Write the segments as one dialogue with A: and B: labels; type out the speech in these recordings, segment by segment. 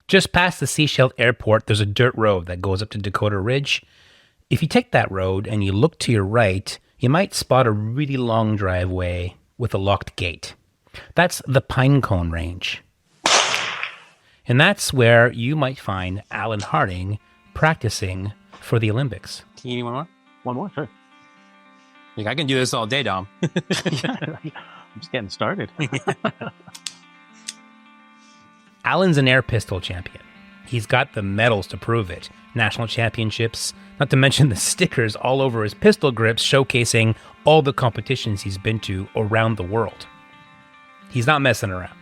A: Just past the Seychelles airport, there's a dirt road that goes up to Dakota Ridge. If you take that road and you look to your right, you might spot a really long driveway with a locked gate. That's the Pinecone Range. And that's where you might find Allan Harding practicing for the Olympics.
B: Can you need one more?
C: One more, sure.
B: Like, I can do this all day, Dom.
C: Yeah, I'm just getting started.
A: Allan's an air pistol champion. He's got the medals to prove it. National championships, not to mention the stickers all over his pistol grips showcasing all the competitions he's been to around the world. He's not messing around.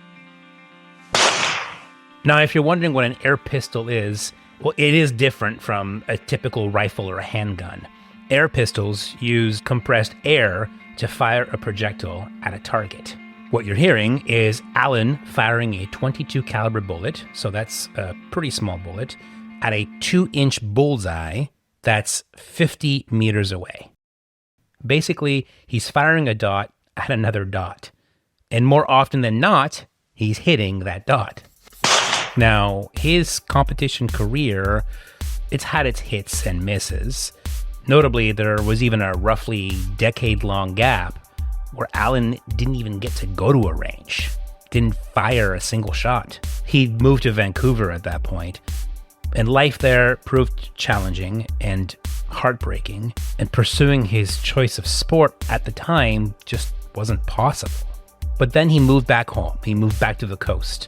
A: Now, if you're wondering what an air pistol is, well, it is different from a typical rifle or a handgun. Air pistols use compressed air to fire a projectile at a target. What you're hearing is Allan firing a .22 caliber bullet, so that's a pretty small bullet, at a 2-inch bullseye that's 50 meters away. Basically, he's firing a dot at another dot. And more often than not, he's hitting that dot. Now, his competition career, it's had its hits and misses. Notably, there was even a roughly decade-long gap where Allan didn't even get to go to a range, didn't fire a single shot. He'd moved to Vancouver at that point, and life there proved challenging and heartbreaking, and pursuing his choice of sport at the time just wasn't possible. But then he moved back home. He moved back to the coast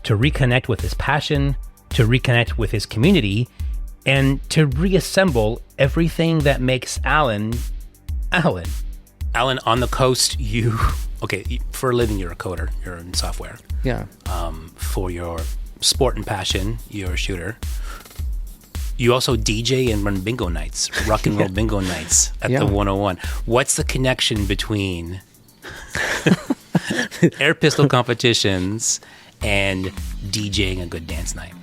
A: to reconnect with his passion, to reconnect with his community, and to reassemble everything that makes Allan, Allan. Allan, on the coast, for a living, you're a coder, you're in software.
C: Yeah.
A: For your sport and passion, you're a shooter. You also DJ and run bingo nights, rock and roll bingo nights at the 101. What's the connection between air pistol competitions and DJing a good dance night?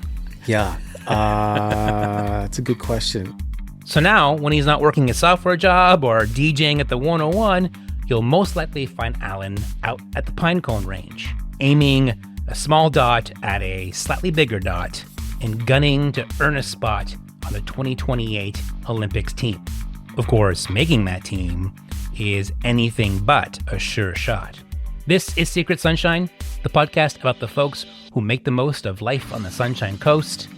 C: Yeah. That's a good question.
A: So now, when he's not working a software job or DJing at the 101, you'll most likely find Allan out at the Pinecone Range, aiming a small dot at a slightly bigger dot and gunning to earn a spot on the 2028 Olympics team. Of course, making that team is anything but a sure shot. This is Secret Sunshine, the podcast about the folks who make the most of life on the Sunshine Coast.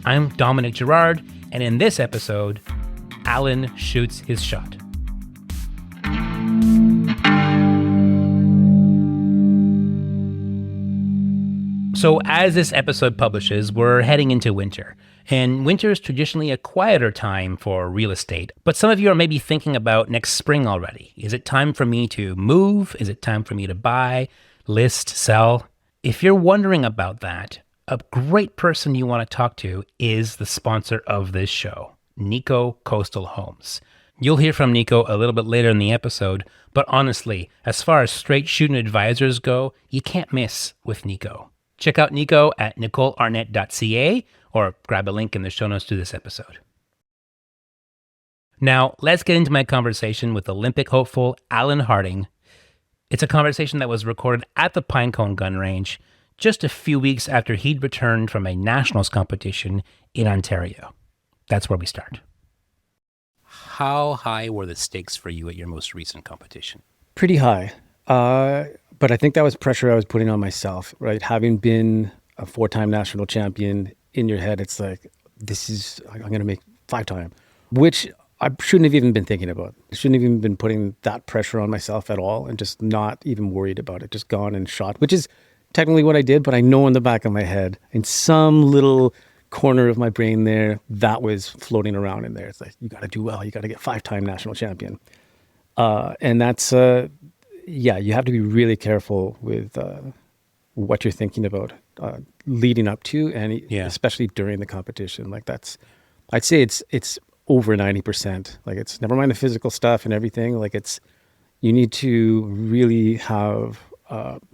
A: I'm Dominic Girard, and in this episode, Allan shoots his shot. So as this episode publishes, we're heading into winter. And winter is traditionally a quieter time for real estate. But some of you are maybe thinking about next spring already. Is it time for me to move? Is it time for me to buy, list, sell? If you're wondering about that, a great person you want to talk to is the sponsor of this show, Nico Coastal Homes. You'll hear from Nico a little bit later in the episode, but honestly, as far as straight shooting advisors go, you can't miss with Nico. Check out Nico at nicolearnett.ca or grab a link in the show notes to this episode. Now, let's get into my conversation with Olympic hopeful Allan Harding. It's a conversation that was recorded at the Pinecone Gun Range just a few weeks after he'd returned from a nationals competition in Ontario. That's where we start. How high were the stakes for you at your most recent competition?
C: Pretty high. But I think that was pressure I was putting on myself, right? Having been a 4-time national champion, in your head, it's like, I'm going to make 5-time, which I shouldn't have even been thinking about. I shouldn't have even been putting that pressure on myself at all and just not even worried about it. Just gone and shot, which is technically what I did, but I know in the back of my head, in some little corner of my brain there, that was floating around in there. It's like, you got to do well. You got to get 5-time national champion. And that's, you have to be really careful with what you're thinking about leading up to, and especially during the competition. Like I'd say it's over 90%. Like, it's never mind the physical stuff and everything. Like, you need to really have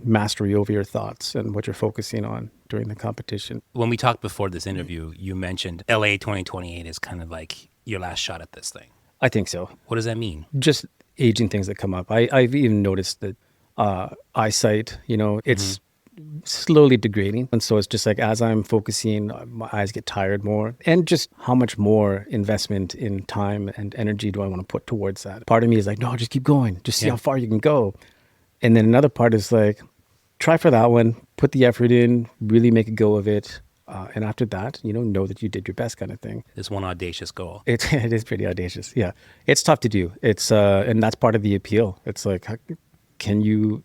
C: mastery over your thoughts and what you're focusing on during the competition.
A: When we talked before this interview, you mentioned LA 2028 is kind of like your last shot at this thing.
C: I think so.
A: What does that mean?
C: Just aging things that come up. I've even noticed that eyesight, it's slowly degrading. And so it's just like as I'm focusing, my eyes get tired more. And just how much more investment in time and energy do I want to put towards that? Part of me is like, no, just keep going. Just see how far you can go. And then another part is like, try for that one, put the effort in, really make a go of it. And after that, know that you did your best kind of thing.
A: This one audacious goal.
C: It is pretty audacious. Yeah. It's tough to do. It's, and that's part of the appeal. It's like, can you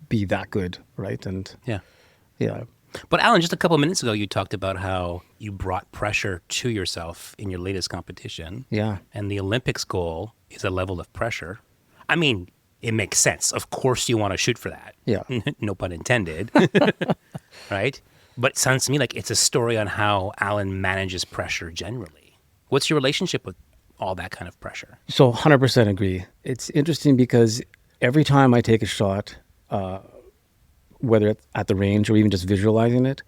C: be that good? Right. And
A: Yeah.
C: yeah.
A: But Allan, just a couple of minutes ago, you talked about how you brought pressure to yourself in your latest competition.
C: Yeah.
A: And the Olympics goal is a level of pressure. I mean, it makes sense. Of course you want to shoot for that.
C: Yeah.
A: No pun intended. Right? But it sounds to me like it's a story on how Allan manages pressure generally. What's your relationship with all that kind of pressure?
C: So 100% agree. It's interesting because every time I take a shot, whether it's at the range or even just visualizing it,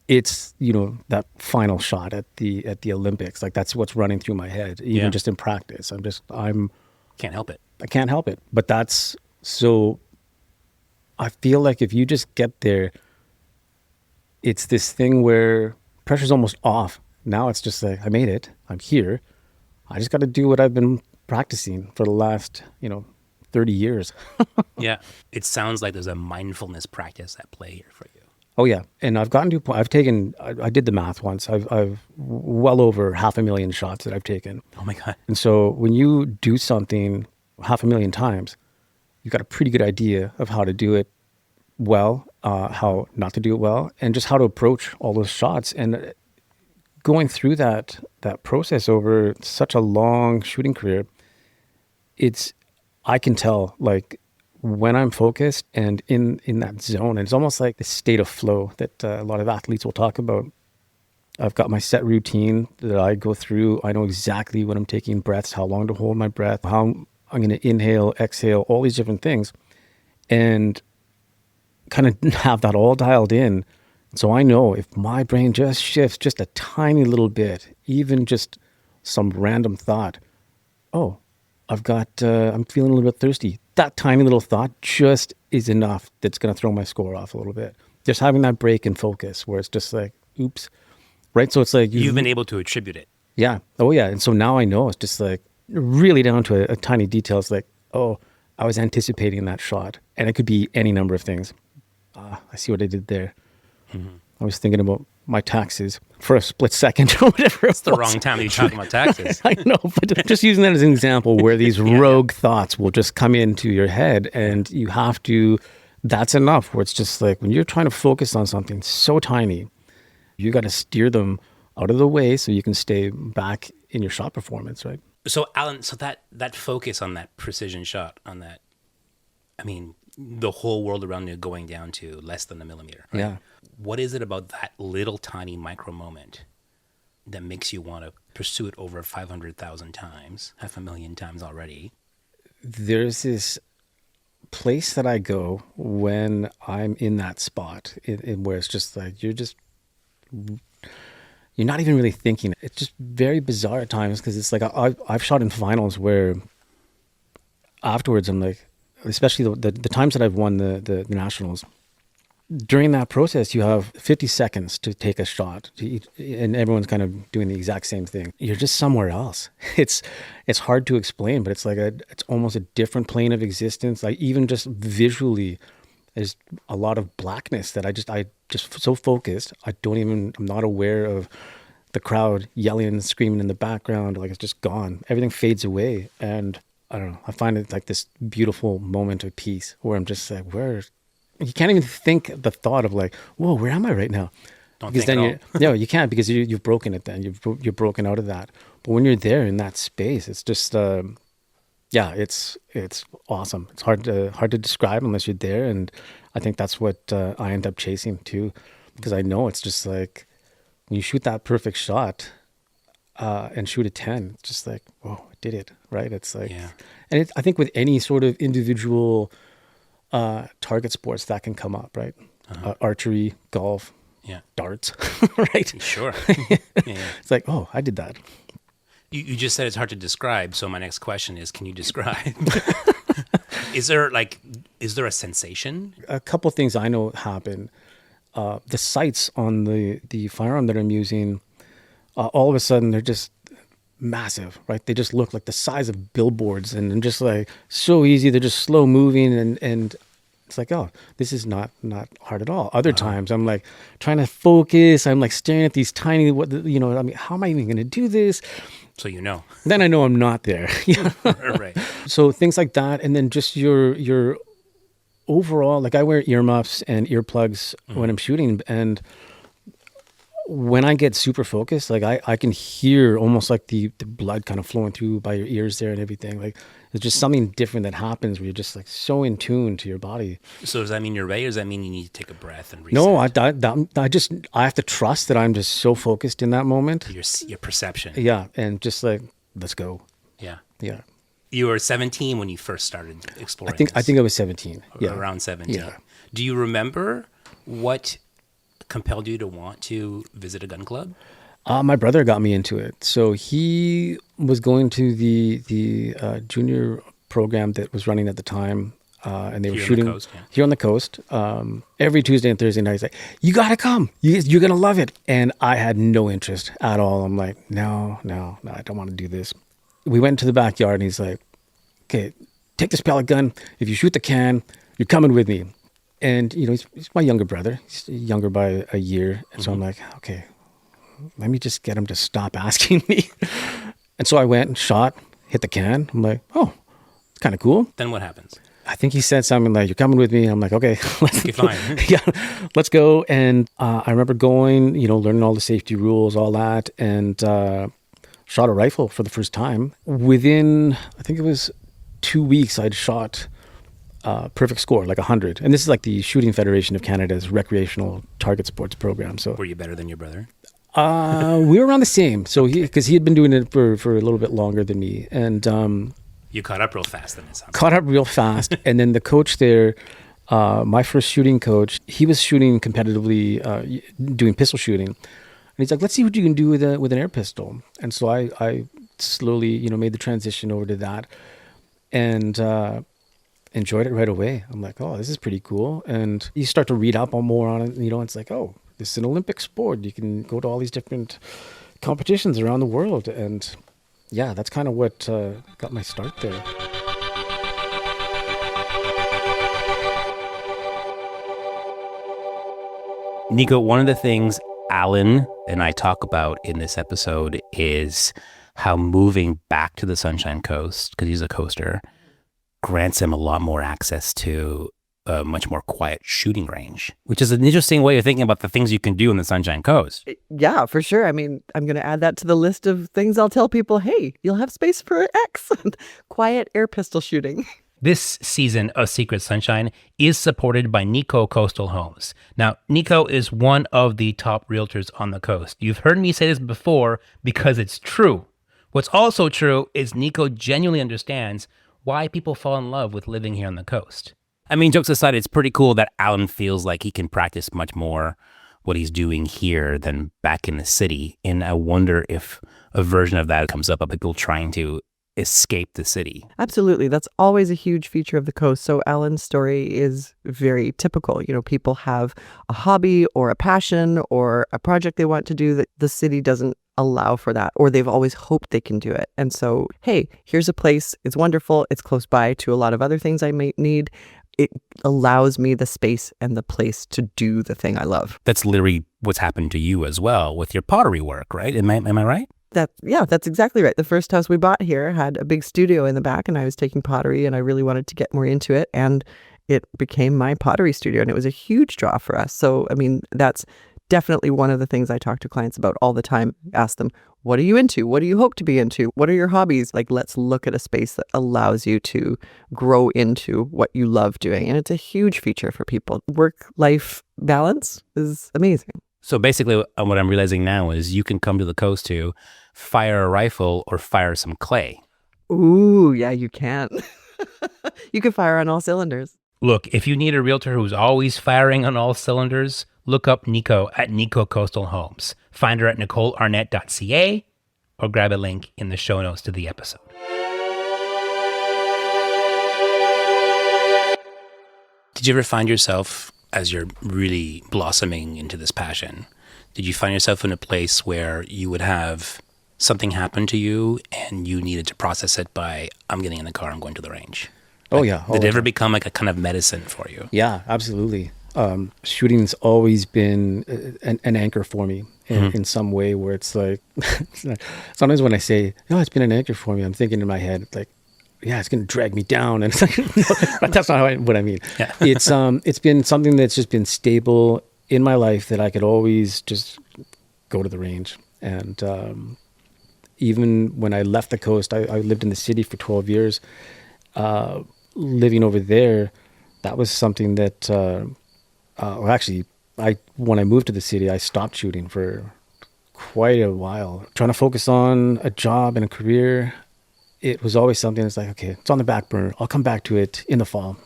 C: it's, that final shot at the Olympics. Like that's what's running through my head, even just in practice.
A: Can't help it.
C: I can't help it. But I feel like if you just get there, it's this thing where pressure's almost off. Now it's just like, I made it. I'm here. I just got to do what I've been practicing for the last, 30 years.
A: Yeah. It sounds like there's a mindfulness practice at play here for you.
C: Oh yeah. And I've gotten to a point, I did the math once. I've well over 500,000 shots that I've taken.
A: Oh my God.
C: And so when you do something 500,000 times, you've got a pretty good idea of how to do it well, how not to do it well, and just how to approach all those shots. And going through that process over such a long shooting career, I can tell like when I'm focused and in that zone, and it's almost like the state of flow that a lot of athletes will talk about. I've got my set routine that I go through. I know exactly when I'm taking breaths, how long to hold my breath, how I'm going to inhale, exhale, all these different things. And kind of have that all dialed in. So I know if my brain just shifts just a tiny little bit, even just some random thought, oh, I'm feeling a little bit thirsty. That tiny little thought just is enough that's going to throw my score off a little bit. Just having that break and focus where it's just like, oops. Right. So it's like
A: you've been able to attribute it.
C: Yeah. Oh yeah. And so now I know it's just like really down to a tiny detail. It's like, oh, I was anticipating that shot, and it could be any number of things. I see what I did there. Mm-hmm. I was thinking about my taxes for a split second or whatever.
A: It's the wrong time to be talking about taxes.
C: I know, but just using that as an example where these rogue thoughts will just come into your head, and you have to, that's enough where it's just like when you're trying to focus on something so tiny, you got to steer them out of the way so you can stay back in your shot performance, right?
A: So Allan, so that focus on that precision shot, on that, I mean, the whole world around you going down to less than a millimeter. Right?
C: Yeah.
A: What is it about that little tiny micro moment that makes you want to pursue it over 500,000 times, 500,000 times already?
C: There's this place that I go when I'm in that spot where it's just like, you're not even really thinking. It's just very bizarre at times because it's like I've shot in finals where afterwards I'm like, especially the times that I've won the nationals, during that process you have 50 seconds to take a shot and everyone's kind of doing the exact same thing. You're just somewhere else. It's hard to explain, but it's like it's almost a different plane of existence. Like even just visually, there's a lot of blackness that I just so focused. I'm not aware of the crowd yelling and screaming in the background. Like it's just gone. Everything fades away. And I don't know, I find it like this beautiful moment of peace where I'm just like, you can't even think the thought of like, whoa, where am I right now?
A: Because then
C: you can't, because you've broken it then. You're broken out of that. But when you're there in that space, it's just, it's awesome. It's hard to describe unless you're there. And I think that's what I end up chasing too, because I know it's just like when you shoot that perfect shot and shoot a 10, it's just like, whoa, I did it, right? It's like, and I think with any sort of individual target sports that can come up, right? Archery, golf, darts, right?
A: Sure.
C: It's like, oh, I did that.
A: You just said it's hard to describe. So my next question is, can you describe? Is there a sensation?
C: A couple of things I know happen. the sights on the firearm that I'm using, all of a sudden they're just massive, right? They just look like the size of billboards and just like so easy. They're just slow moving and it's like, oh, this is not hard at all. Other times I'm like trying to focus. I'm like staring at these tiny, I mean, how am I even going to do this?
A: So you know.
C: Then I know I'm not there.
A: Right.
C: So things like that. And then just your overall, like I wear earmuffs and earplugs when I'm shooting. And when I get super focused, like I can hear almost like the blood kind of flowing through by your ears there and everything. Like there's just something different that happens where you're just like so in tune to your body.
A: So does that mean you're ready, or does that mean you need to take a breath and reset?
C: No, I have to trust that I'm just so focused in that moment.
A: Your perception.
C: Yeah. And just like, let's go.
A: Yeah.
C: Yeah.
A: You were 17 when you first started exploring.
C: I think I was 17. Yeah.
A: Around 17.
C: Yeah.
A: Do you remember what compelled you to want to visit a gun club?
C: My brother got me into it. So he was going to the junior program that was running at the time, and they were shooting here on the coast. Every Tuesday and Thursday night, he's like, "You gotta come. You're gonna love it." And I had no interest at all. I'm like, no, I don't want to do this. We went into the backyard, and he's like, "Okay, take this pellet gun. If you shoot the can, you're coming with me." And he's my younger brother. He's younger by a year, and so I'm like, okay, let me just get him to stop asking me. And so I went and shot, hit the can. I'm like, oh, it's kind of cool.
A: Then what happens?
C: I think he said something like, "You're coming with me." I'm like, okay,
A: fine.
C: Yeah, let's go. And I remember going, learning all the safety rules, all that, and shot a rifle for the first time. Within, I think it was 2 weeks, I'd shot perfect score, like 100. And this is like the Shooting Federation of Canada's recreational target sports program. So
A: were you better than your brother?
C: We were around the same. So because he had been doing it for a little bit longer than me. And
A: you caught up real fast then, it sounds
C: caught up real fast. And then the coach there, my first shooting coach, he was shooting competitively, doing pistol shooting. And he's like, "Let's see what you can do with an air pistol." And so I slowly, made the transition over to that. And enjoyed it right away. I'm like, oh, this is pretty cool. And you start to read up on more on it. It's like, oh, this is an Olympic sport. You can go to all these different competitions around the world. And yeah, that's kind of what got my start there.
A: Nico, one of the things Allan and I talk about in this episode is how moving back to the Sunshine Coast, because he's a coaster, grants him a lot more access to a much more quiet shooting range, which is an interesting way of thinking about the things you can do in the Sunshine Coast.
D: Yeah, for sure. I mean, I'm going to add that to the list of things I'll tell people. Hey, you'll have space for X. Quiet air pistol shooting.
A: This season of Secret Sunshine is supported by Nico Coastal Homes. Now, Nico is one of the top realtors on the coast. You've heard me say this before because it's true. What's also true is Nico genuinely understands why people fall in love with living here on the coast. I mean, jokes aside, it's pretty cool that Allan feels like he can practice much more what he's doing here than back in the city. And I wonder if a version of that comes up of people trying to escape the city.
D: Absolutely. That's always a huge feature of the coast. So Allan's story is very typical. People have a hobby or a passion or a project they want to do that the city doesn't allow for that, or they've always hoped they can do it. And so, hey, here's a place. It's wonderful. It's close by to a lot of other things I may need. It allows me the space and the place to do the thing I love.
A: That's literally what's happened to you as well with your pottery work, right? Am I right?
D: That's exactly right. The first house we bought here had a big studio in the back, and I was taking pottery, and I really wanted to get more into it. And it became my pottery studio, and it was a huge draw for us. So, I mean, that's definitely one of the things I talk to clients about all the time. Ask them, what are you into? What do you hope to be into? What are your hobbies? Like, let's look at a space that allows you to grow into what you love doing. And it's a huge feature for people. Work-life balance is amazing.
A: So basically what I'm realizing now is you can come to the coast to fire a rifle or fire some clay.
D: Ooh, yeah, you can. You can fire on all cylinders.
A: Look, if you need a realtor who's always firing on all cylinders, look up Nico at Nico Coastal Homes. Find her at nicolearnett.ca or grab a link in the show notes to the episode. Did you ever find yourself as you're really blossoming into this passion, did you find yourself in a place where you would have something happen to you and you needed to process it by, I'm getting in the car, I'm going to the range?
C: Oh, yeah.
A: Did it ever become like a kind of medicine for you?
C: Yeah, absolutely. Shooting's always been an anchor for me in some way where it's like, sometimes when I say, oh, it's been an anchor for me, I'm thinking in my head, like, yeah, it's going to drag me down. And it's like, no, that's not what I mean.
A: Yeah.
C: It's been something that's just been stable in my life that I could always just go to the range. And even when I left the coast, I lived in the city for 12 years. Living over there, that was something that, when I moved to the city, I stopped shooting for quite a while. Trying to focus on a job and a career, it was always something that's like, okay, it's on the back burner. I'll come back to it in the fall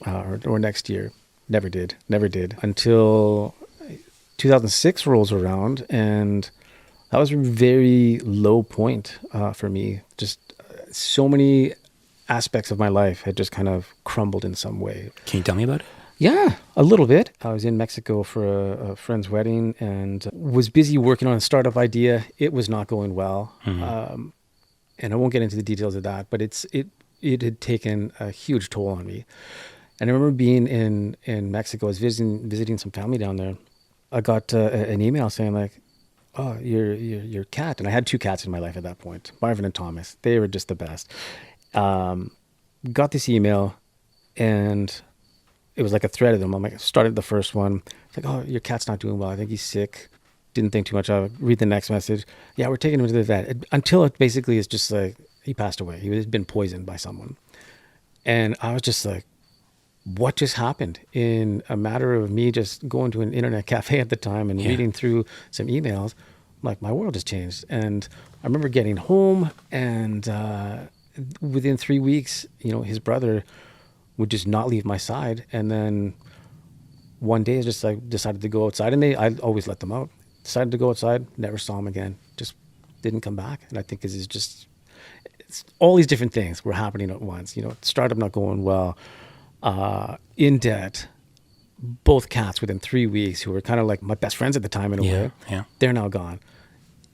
C: or next year. Never did until 2006 rolls around, and that was a very low point for me. Just so many aspects of my life had just kind of crumbled in some way.
A: Can you tell me about it?
C: Yeah, a little bit. I was in Mexico for a friend's wedding and was busy working on a startup idea. It was not going well. And I won't get into the details of that, but it had taken a huge toll on me. And I remember being in Mexico. I was visiting some family down there. I got an email saying like, oh, your cat. And I had 2 cats in my life at that point, Marvin and Thomas. They were just the best. Got this email, and it was like a thread of them. I'm like, started the first one. It's like, oh, your cat's not doing well. I think he's sick. Didn't think too much of it. Read the next message. Yeah, we're taking him to the vet. Until it basically is just like, he passed away. He had been poisoned by someone. And I was just like, what just happened? In a matter of me just going to an internet cafe at the time and reading through some emails, like my world just changed. And I remember getting home, and within 3 weeks, his brother would just not leave my side. And then one day I just like decided to go outside, and I always let them out. Decided to go outside, never saw him again. Just didn't come back. And I think it's all these different things were happening at once. Startup not going well, in debt, both cats within 3 weeks who were kind of like my best friends at the time in a way.
A: Yeah.
C: They're now gone.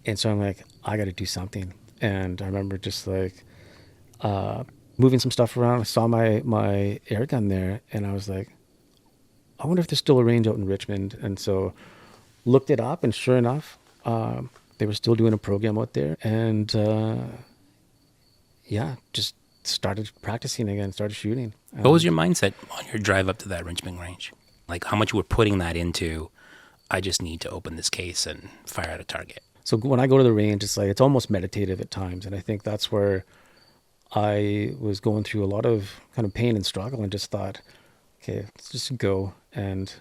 C: And so I'm like, I got to do something. And I remember just like moving some stuff around. I saw my air gun there, and I was like, I wonder if there's still a range out in Richmond. And so looked it up, and sure enough, they were still doing a program out there. And just started practicing again, started shooting.
A: What was your mindset on your drive up to that Richmond range? Like how much you were putting that into, I just need to open this case and fire at a target?
C: So when I go to the range, it's almost meditative at times. And I think that's where I was going through a lot of kind of pain and struggle, and just thought, okay, let's just go and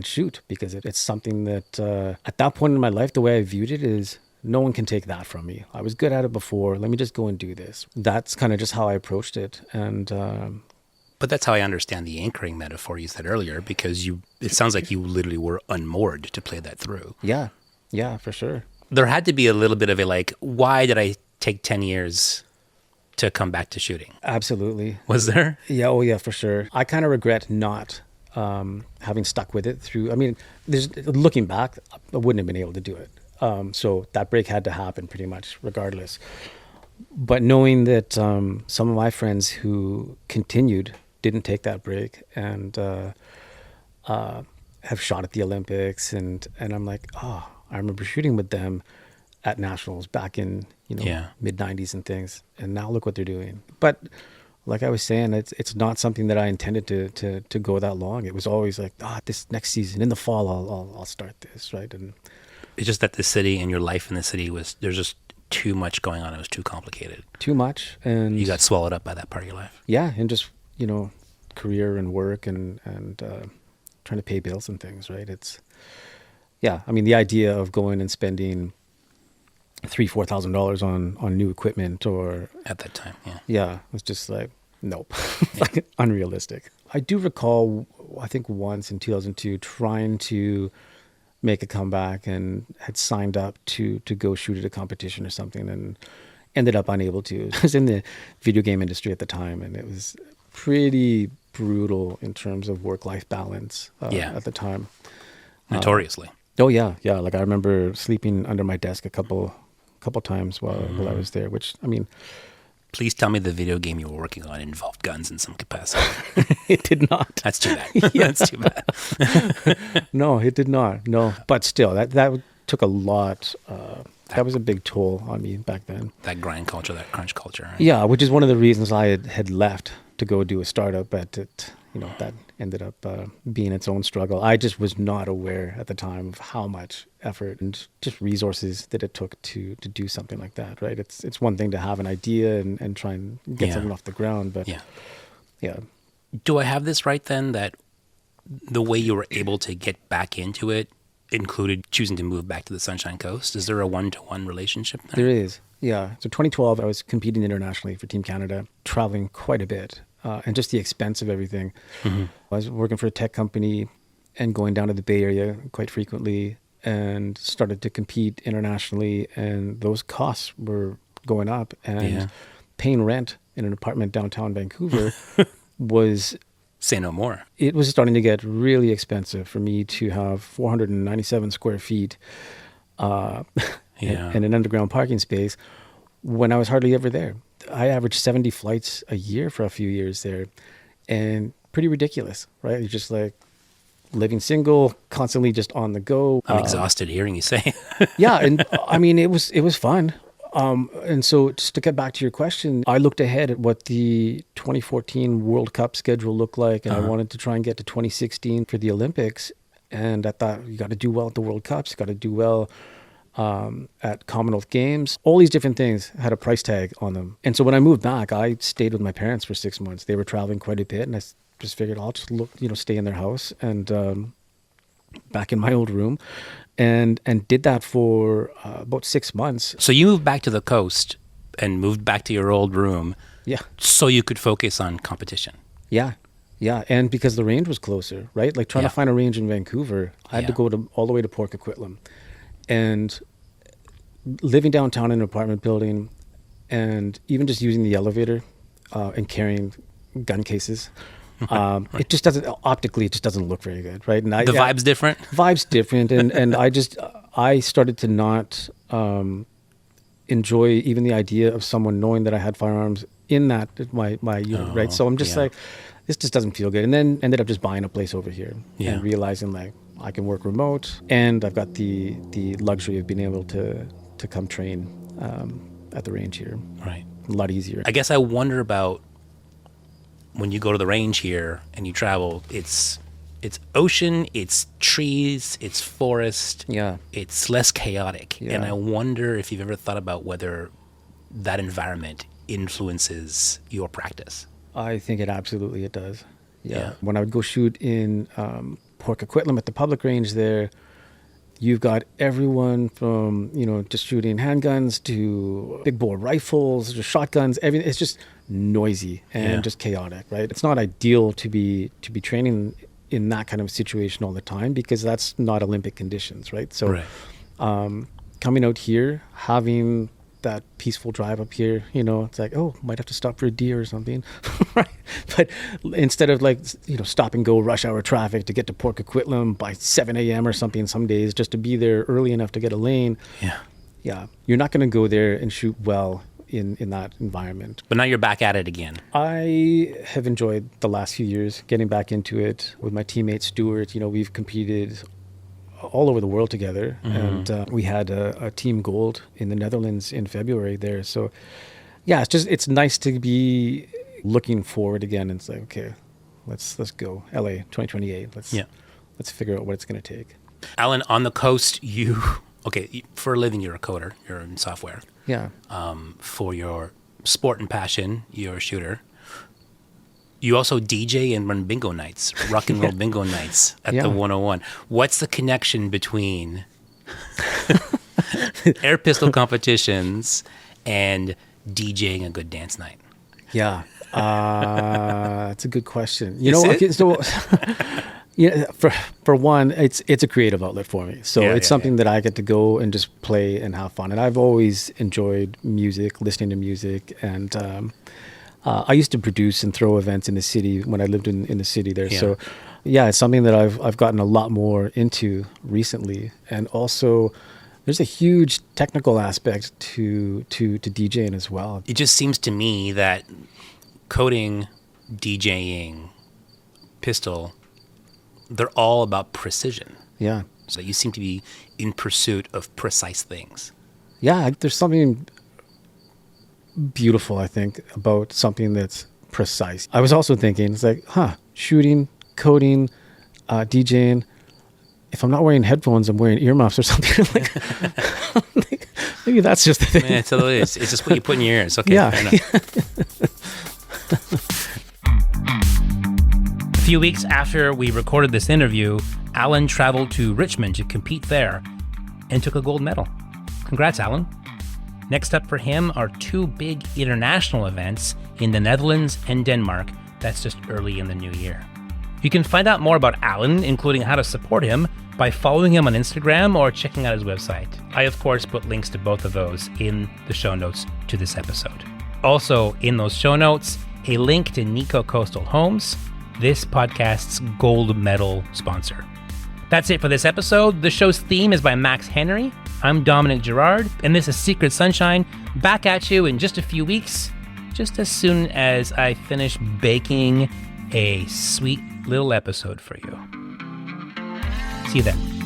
C: shoot, because it's something that at that point in my life, the way I viewed it is, no one can take that from me. I was good at it before. Let me just go and do this. That's kind of just how I approached it. And
A: but that's how I understand the anchoring metaphor you said earlier, because it sounds like you literally were unmoored to play that through.
C: Yeah, for sure.
A: There had to be a little bit of a like, why did I take 10 years to come back to shooting?
C: Absolutely.
A: Was there?
C: Yeah, oh yeah, for sure. I kind of regret not having stuck with it through. I mean, looking back, I wouldn't have been able to do it. So that break had to happen pretty much regardless. But knowing that some of my friends who continued didn't take that break and have shot at the Olympics, and I'm like, oh, I remember shooting with them at nationals back in mid 90s and things, and now look what they're doing. But like I was saying, it's not something that I intended to go that long. It was always like, this next season in the fall I'll start this, right? And
A: it's just that the city and your life in the city there's just too much going on. It was too complicated.
C: Too much, and
A: you got swallowed up by that part of your life.
C: Yeah, and just career and work and trying to pay bills and things, right? I mean, the idea of going and spending $3,000-4,000 on new equipment, or
A: at that time,
C: it was just like, nope, like unrealistic. I do recall, I think once in 2002, trying to make a comeback and had signed up to go shoot at a competition or something, and ended up unable to. I was in the video game industry at the time, and it was pretty brutal in terms of work-life balance at the time.
B: Notoriously.
C: Oh yeah. Like I remember sleeping under my desk a couple times while I was there, which, I mean,
B: Please tell me the video game you were working on involved guns in some capacity.
C: it did not.
B: That's too bad. That's too bad.
C: No, it did not. No, but still, that took a lot. That was a big toll on me back then.
B: That grind culture, that crunch culture. Right?
C: Yeah, which is one of the reasons I had left to go do a startup, but that ended up being its own struggle. I just was not aware at the time of how much effort and just resources that it took to do something like that, right? It's one thing to have an idea and try and get something off the ground, but yeah.
B: Do I have this right then, that the way you were able to get back into it included choosing to move back to the Sunshine Coast? Is there a one-to-one relationship there?
C: There is, yeah. So 2012, I was competing internationally for Team Canada, traveling quite a bit, and just the expense of everything. Mm-hmm. I was working for a tech company and going down to the Bay Area quite frequently, and started to compete internationally, and those costs were going up, and paying rent in an apartment downtown Vancouver was...
B: Say no more.
C: It was starting to get really expensive for me to have 497 square feet and an underground parking space when I was hardly ever there. I averaged 70 flights a year for a few years there, and pretty ridiculous, right? You're just like living single, constantly just on the go.
B: I'm exhausted hearing you say.
C: Yeah, and I mean, it was fun. And so just to get back to your question, I looked ahead at what the 2014 World Cup schedule looked like, and I wanted to try and get to 2016 for the Olympics. And I thought, you got to do well at the World Cups, you got to do well at Commonwealth Games. All these different things had a price tag on them. And so when I moved back, I stayed with my parents for 6 months. They were traveling quite a bit, and I just figured I'll just stay in their house and back in my old room. And did that for about 6 months.
B: So you moved back to the coast and moved back to your old room, so you could focus on competition.
C: Yeah, and because the range was closer, right? Like trying to find a range in Vancouver, I had to go all the way to Port Coquitlam, and living downtown in an apartment building, and even just using the elevator and carrying gun cases. It just doesn't, optically, it just doesn't look very good, right? And
B: the vibe's different?
C: Vibe's different, and I started to not enjoy even the idea of someone knowing that I had firearms in my unit, right? So I'm just like, this just doesn't feel good. And then ended up just buying a place over here and realizing like I can work remote, and I've got the luxury of being able to come train at the range here.
B: Right.
C: A lot easier.
B: I guess I wonder about when you go to the range here and you travel, it's ocean, it's trees, it's forest.
C: Yeah.
B: It's less chaotic.
C: Yeah.
B: And I wonder if you've ever thought about whether that environment influences your practice.
C: I think it absolutely does. Yeah. When I would go shoot in Port Coquitlam at the public range there, you've got everyone from, just shooting handguns to big bore rifles, just shotguns, everything. It's just noisy and just chaotic, right? It's not ideal to be training in that kind of situation all the time, because that's not Olympic conditions, right? So coming out here, having that peaceful drive up here, it's like, oh, might have to stop for a deer or something, right? But instead of like, stop and go rush hour traffic to get to Port Coquitlam by 7 a.m. or something some days, just to be there early enough to get a lane. Yeah. You're not going to go there and shoot well in that environment.
B: But now you're back at it again.
C: I have enjoyed the last few years getting back into it with my teammate Stuart. We've competed all over the world together, and we had a team gold in the Netherlands in February there. So yeah, it's nice to be looking forward again, and it's like, okay, let's go LA 2028. Let's figure out what it's going to take.
B: Allan, on the coast, for a living, you're a coder, you're in software.
C: Yeah.
B: For your sport and passion, you're a shooter. You also DJ and run bingo nights, rock and roll bingo nights at the 101. What's the connection between air pistol competitions and DJing a good dance night?
C: Yeah, that's a good question. For one, it's a creative outlet for me. So it's something that I get to go and just play and have fun. And I've always enjoyed music, listening to music, and I used to produce and throw events in the city when I lived in the city there.
B: Yeah.
C: So, yeah, it's something that I've gotten a lot more into recently. And also, there's a huge technical aspect to DJing as well.
B: It just seems to me that coding, DJing, pistol, they're all about precision.
C: Yeah.
B: So you seem to be in pursuit of precise things.
C: Yeah, there's something beautiful, I think, about something that's precise. I was also thinking, it's like, shooting, coding, DJing. If I'm not wearing headphones, I'm wearing earmuffs or something. Like, maybe that's just the thing.
B: Yeah, it totally is. It's just what you put in your ears. Okay,
C: Yeah.
B: fair enough.
A: A few weeks after we recorded this interview, Allan traveled to Richmond to compete there and took a gold medal. Congrats, Allan. Next up for him are 2 big international events in the Netherlands and Denmark. That's just early in the new year. You can find out more about Allan, including how to support him, by following him on Instagram or checking out his website. I, of course, put links to both of those in the show notes to this episode. Also, in those show notes, a link to Nico Coastal Homes, this podcast's gold medal sponsor. That's it for this episode. The show's theme is by Max Henry. I'm Dominic Gerard, and this is Secret Sunshine. Back at you in just a few weeks, just as soon as I finish baking a sweet little episode for you. See you then.